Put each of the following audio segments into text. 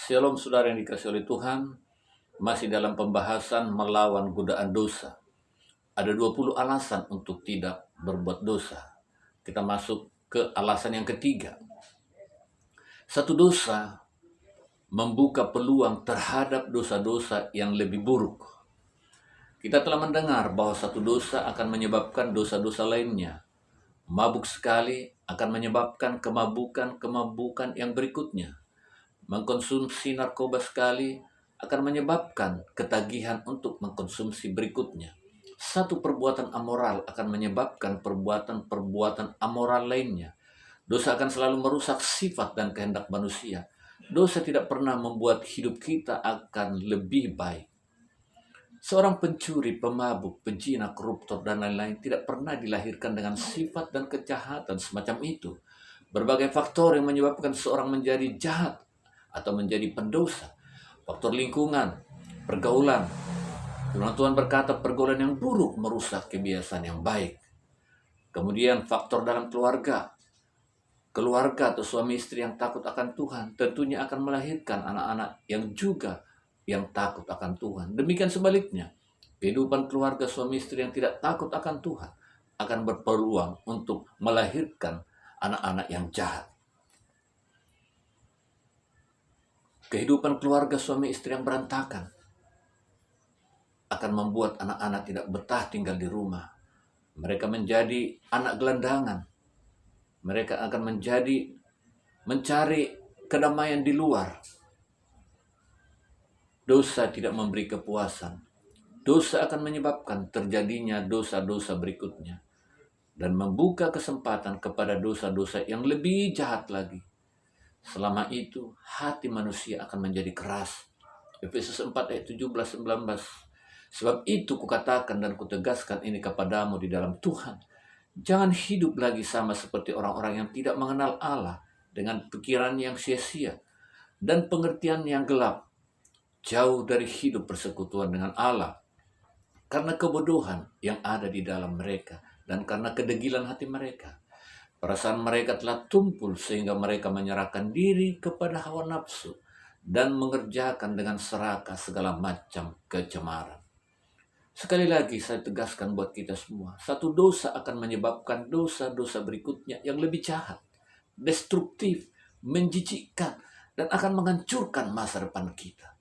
Shalom saudara yang dikasihi oleh Tuhan, masih dalam pembahasan melawan godaan dosa. Ada 20 alasan untuk tidak berbuat dosa. Kita masuk ke alasan yang ketiga. Satu dosa membuka peluang terhadap dosa-dosa yang lebih buruk. Kita telah mendengar bahwa satu dosa akan menyebabkan dosa-dosa lainnya. Mabuk sekali akan menyebabkan kemabukan yang berikutnya. Mengkonsumsi narkoba sekali akan menyebabkan ketagihan untuk mengkonsumsi berikutnya. Satu perbuatan amoral akan menyebabkan perbuatan amoral lainnya. Dosa akan selalu merusak sifat dan kehendak manusia. Dosa tidak pernah membuat hidup kita akan lebih baik. Seorang pencuri, pemabuk, pezina, koruptor, dan lain-lain tidak pernah dilahirkan dengan sifat dan kejahatan semacam itu. Berbagai faktor yang menyebabkan seorang menjadi jahat atau menjadi pendosa. Faktor lingkungan, pergaulan. Firman Tuhan berkata pergaulan yang buruk merusak kebiasaan yang baik. Kemudian faktor dalam keluarga. Keluarga atau suami istri yang takut akan Tuhan tentunya akan melahirkan anak-anak yang takut akan Tuhan. Demikian sebaliknya, kehidupan keluarga suami istri yang tidak takut akan Tuhan akan berpeluang untuk melahirkan anak-anak yang jahat. Kehidupan keluarga suami istri yang berantakan akan membuat anak-anak tidak betah tinggal di rumah. Mereka menjadi anak gelandangan. Mereka akan mencari kedamaian di luar. Dosa tidak memberi kepuasan. Dosa akan menyebabkan terjadinya dosa-dosa berikutnya dan membuka kesempatan kepada dosa-dosa yang lebih jahat lagi. Selama itu, hati manusia akan menjadi keras. Efesus 4 ayat 17-19. Sebab itu kukatakan dan kutegaskan ini kepadamu di dalam Tuhan. Jangan hidup lagi sama seperti orang-orang yang tidak mengenal Allah dengan pikiran yang sia-sia dan pengertian yang gelap. Jauh dari hidup persekutuan dengan Allah. Karena kebodohan yang ada di dalam mereka dan karena kedegilan hati mereka. Perasaan mereka telah tumpul sehingga mereka menyerahkan diri kepada hawa nafsu dan mengerjakan dengan serakah segala macam kecemaran. Sekali lagi saya tegaskan buat kita semua, satu dosa akan menyebabkan dosa-dosa berikutnya yang lebih jahat, destruktif, menjijikkan, dan akan menghancurkan masa depan kita.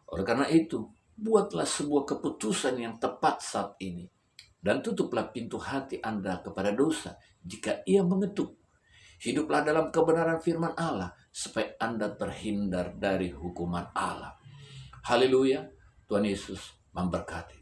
Oleh karena itu, buatlah sebuah keputusan yang tepat saat ini. Dan tutuplah pintu hati Anda kepada dosa jika ia mengetuk. Hiduplah dalam kebenaran firman Allah supaya Anda terhindar dari hukuman Allah. Haleluya, Tuhan Yesus memberkati.